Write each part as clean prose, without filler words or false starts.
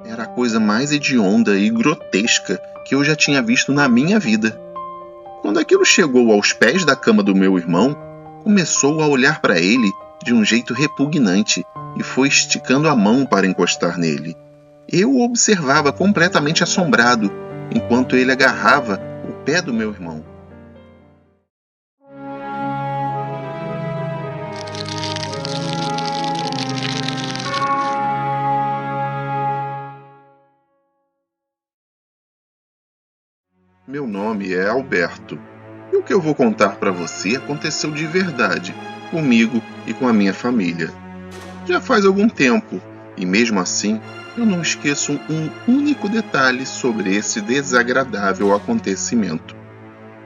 Era a coisa mais hedionda e grotesca que eu já tinha visto na minha vida. Quando aquilo chegou aos pés da cama do meu irmão, começou a olhar para ele de um jeito repugnante e foi esticando a mão para encostar nele. Eu o observava completamente assombrado, enquanto ele agarrava o pé do meu irmão. Meu nome é Alberto, e o que eu vou contar para você aconteceu de verdade, comigo e com a minha família. Já faz algum tempo, e mesmo assim, eu não esqueço um único detalhe sobre esse desagradável acontecimento.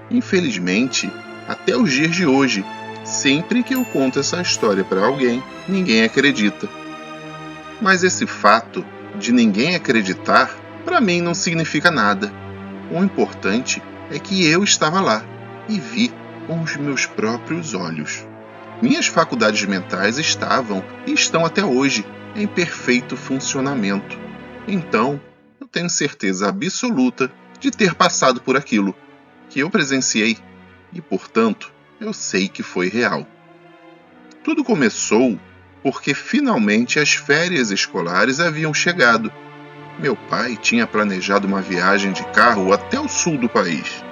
Infelizmente, até os dias de hoje, sempre que eu conto essa história para alguém, ninguém acredita. Mas esse fato de ninguém acreditar, para mim não significa nada. O importante é que eu estava lá e vi com os meus próprios olhos. Minhas faculdades mentais estavam e estão até hoje em perfeito funcionamento. Então, eu tenho certeza absoluta de ter passado por aquilo que eu presenciei e, portanto, eu sei que foi real. Tudo começou porque finalmente as férias escolares haviam chegado. Meu pai tinha planejado uma viagem de carro até o sul do país.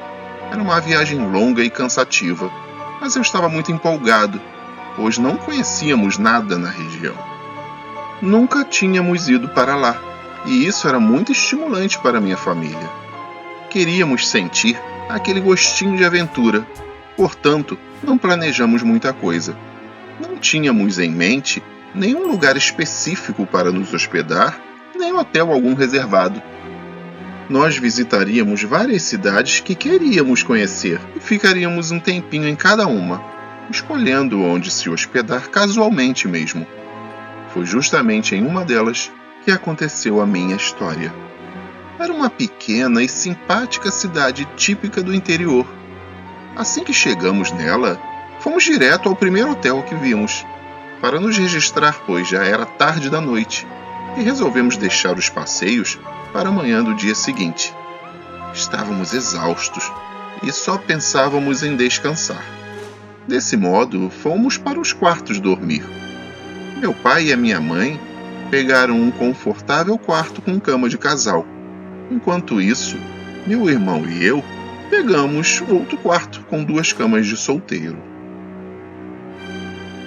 Era uma viagem longa e cansativa, mas eu estava muito empolgado, pois não conhecíamos nada na região. Nunca tínhamos ido para lá, e isso era muito estimulante para minha família. Queríamos sentir aquele gostinho de aventura, portanto, não planejamos muita coisa. Não tínhamos em mente nenhum lugar específico para nos hospedar, nem hotel algum reservado. Nós visitaríamos várias cidades que queríamos conhecer e ficaríamos um tempinho em cada uma, escolhendo onde se hospedar casualmente mesmo. Foi justamente em uma delas que aconteceu a minha história. Era uma pequena e simpática cidade típica do interior. Assim que chegamos nela, fomos direto ao primeiro hotel que vimos, para nos registrar, pois já era tarde da noite, e resolvemos deixar os passeios para a manhã do dia seguinte. Estávamos exaustos e só pensávamos em descansar. Desse modo, fomos para os quartos dormir. Meu pai e a minha mãe pegaram um confortável quarto com cama de casal. Enquanto isso, meu irmão e eu pegamos outro quarto com 2 camas de solteiro.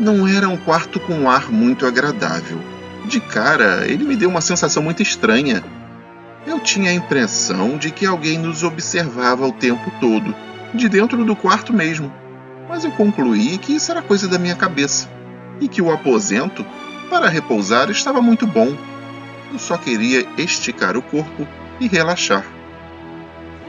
Não era um quarto com ar muito agradável. De cara, ele me deu uma sensação muito estranha. Eu tinha a impressão de que alguém nos observava o tempo todo, de dentro do quarto mesmo. Mas eu concluí que isso era coisa da minha cabeça, e que o aposento, para repousar, estava muito bom. Eu só queria esticar o corpo e relaxar.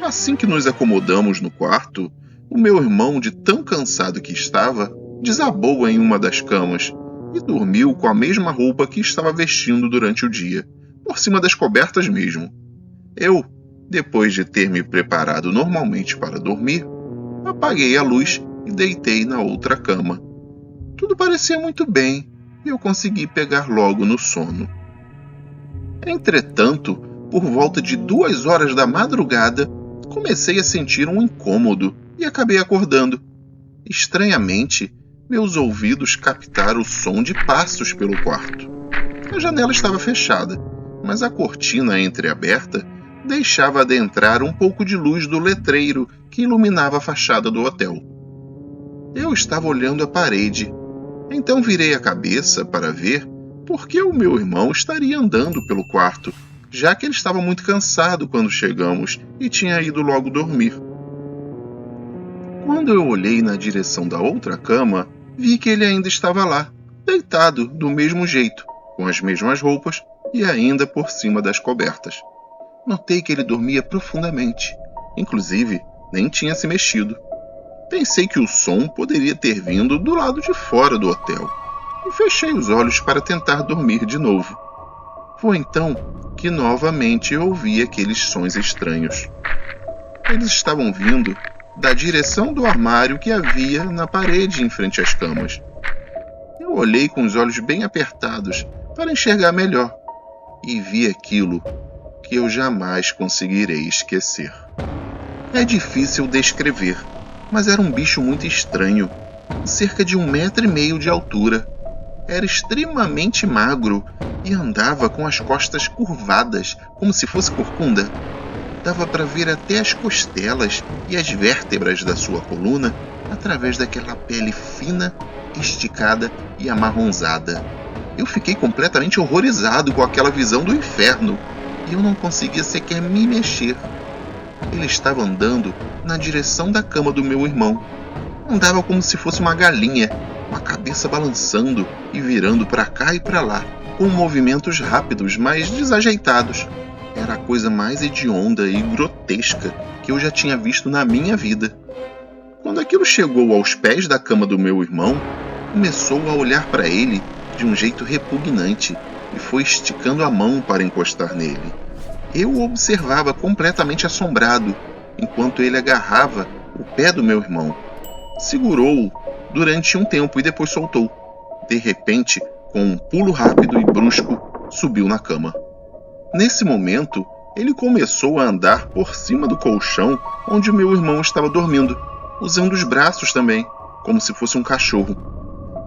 Assim que nos acomodamos no quarto, o meu irmão, de tão cansado que estava, desabou em uma das camas e dormiu com a mesma roupa que estava vestindo durante o dia, por cima das cobertas mesmo. Eu, depois de ter me preparado normalmente para dormir, apaguei a luz e deitei na outra cama. Tudo parecia muito bem e eu consegui pegar logo no sono. Entretanto, por volta de 2 horas da madrugada, comecei a sentir um incômodo e acabei acordando. Estranhamente, meus ouvidos captaram o som de passos pelo quarto. A janela estava fechada, mas a cortina entreaberta deixava adentrar um pouco de luz do letreiro que iluminava a fachada do hotel. Eu estava olhando a parede, então virei a cabeça para ver por que o meu irmão estaria andando pelo quarto, já que ele estava muito cansado quando chegamos e tinha ido logo dormir. Quando eu olhei na direção da outra cama, vi que ele ainda estava lá, deitado do mesmo jeito, com as mesmas roupas e ainda por cima das cobertas. Notei que ele dormia profundamente, inclusive nem tinha se mexido. Pensei que o som poderia ter vindo do lado de fora do hotel e fechei os olhos para tentar dormir de novo. Foi então que novamente eu ouvi aqueles sons estranhos. Eles estavam vindo da direção do armário que havia na parede em frente às camas. Eu olhei com os olhos bem apertados para enxergar melhor e vi aquilo que eu jamais conseguirei esquecer. É difícil descrever, mas era um bicho muito estranho, cerca de 1,5 metro de altura. Era extremamente magro e andava com as costas curvadas, como se fosse corcunda. Dava para ver até as costelas e as vértebras da sua coluna através daquela pele fina, esticada e amarronzada. Eu fiquei completamente horrorizado com aquela visão do inferno e eu não conseguia sequer me mexer. Ele estava andando na direção da cama do meu irmão. Andava como se fosse uma galinha, com a cabeça balançando e virando para cá e para lá, com movimentos rápidos, mas desajeitados. Era a coisa mais hedionda e grotesca que eu já tinha visto na minha vida. Quando aquilo chegou aos pés da cama do meu irmão, começou a olhar para ele de um jeito repugnante e foi esticando a mão para encostar nele. Eu o observava completamente assombrado, enquanto ele agarrava o pé do meu irmão. Segurou-o durante um tempo e depois soltou. De repente, com um pulo rápido e brusco, subiu na cama. Nesse momento, ele começou a andar por cima do colchão onde o meu irmão estava dormindo, usando os braços também, como se fosse um cachorro.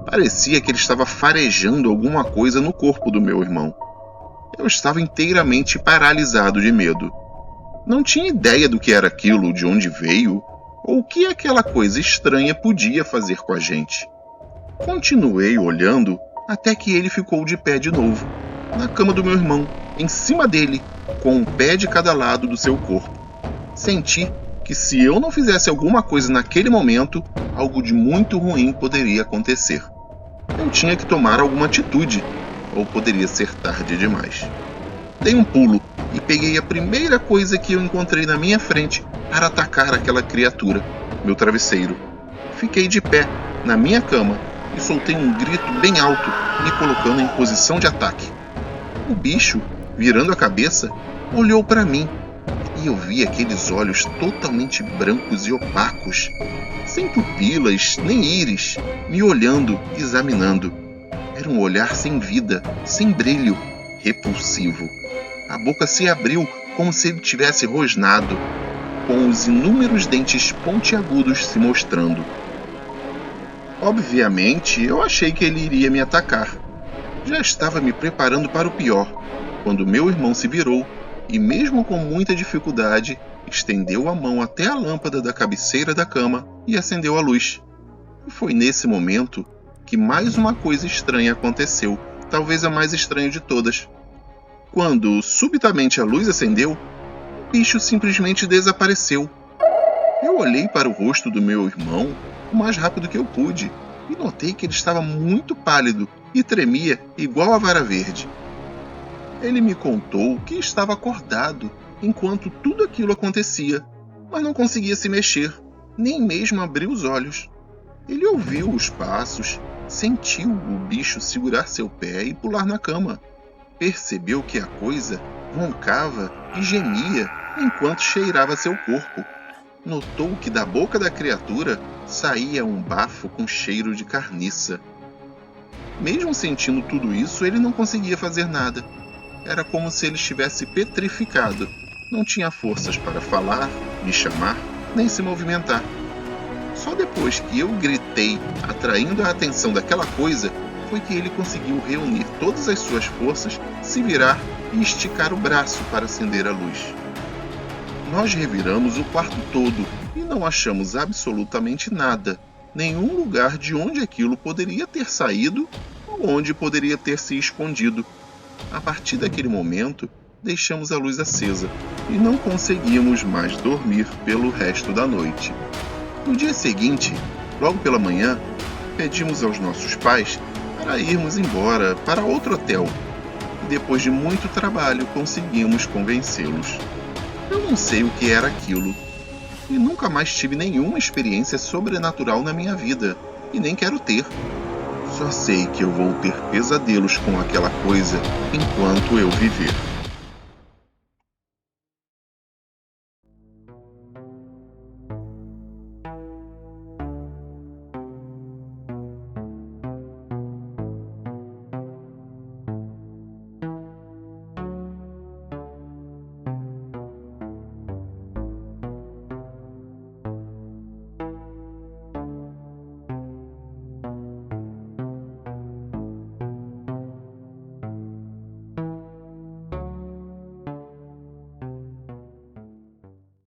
Parecia que ele estava farejando alguma coisa no corpo do meu irmão. Eu estava inteiramente paralisado de medo. Não tinha ideia do que era aquilo, de onde veio, ou o que aquela coisa estranha podia fazer com a gente. Continuei olhando até que ele ficou de pé de novo, na cama do meu irmão, em cima dele, com um pé de cada lado do seu corpo. Senti que se eu não fizesse alguma coisa naquele momento, algo de muito ruim poderia acontecer. Eu tinha que tomar alguma atitude, ou poderia ser tarde demais. Dei um pulo e peguei a primeira coisa que eu encontrei na minha frente para atacar aquela criatura, meu travesseiro. Fiquei de pé, na minha cama, e soltei um grito bem alto, me colocando em posição de ataque. O bicho, virando a cabeça, olhou para mim, e eu vi aqueles olhos totalmente brancos e opacos, sem pupilas nem íris, me olhando, examinando. Era um olhar sem vida, sem brilho, repulsivo. A boca se abriu como se ele tivesse rosnado, com os inúmeros dentes pontiagudos se mostrando. Obviamente, eu achei que ele iria me atacar. Já estava me preparando para o pior, quando meu irmão se virou e, mesmo com muita dificuldade, estendeu a mão até a lâmpada da cabeceira da cama e acendeu a luz. E foi nesse momento que mais uma coisa estranha aconteceu, talvez a mais estranha de todas. Quando, subitamente, a luz acendeu, o bicho simplesmente desapareceu. Eu olhei para o rosto do meu irmão o mais rápido que eu pude e notei que ele estava muito pálido e tremia igual a vara verde. Ele me contou que estava acordado enquanto tudo aquilo acontecia, mas não conseguia se mexer, nem mesmo abrir os olhos. Ele ouviu os passos, sentiu o bicho segurar seu pé e pular na cama. Percebeu que a coisa roncava e gemia enquanto cheirava seu corpo. Notou que da boca da criatura saía um bafo com cheiro de carniça. Mesmo sentindo tudo isso, ele não conseguia fazer nada. Era como se ele estivesse petrificado. Não tinha forças para falar, me chamar, nem se movimentar. Só depois que eu gritei, atraindo a atenção daquela coisa, foi que ele conseguiu reunir todas as suas forças, se virar e esticar o braço para acender a luz. Nós reviramos o quarto todo e não achamos absolutamente nada, nenhum lugar de onde aquilo poderia ter saído ou onde poderia ter se escondido. A partir daquele momento, deixamos a luz acesa e não conseguimos mais dormir pelo resto da noite. No dia seguinte, logo pela manhã, pedimos aos nossos pais para irmos embora para outro hotel e depois de muito trabalho conseguimos convencê-los. Eu não sei o que era aquilo e nunca mais tive nenhuma experiência sobrenatural na minha vida e nem quero ter. Só sei que eu vou ter pesadelos com aquela coisa enquanto eu viver.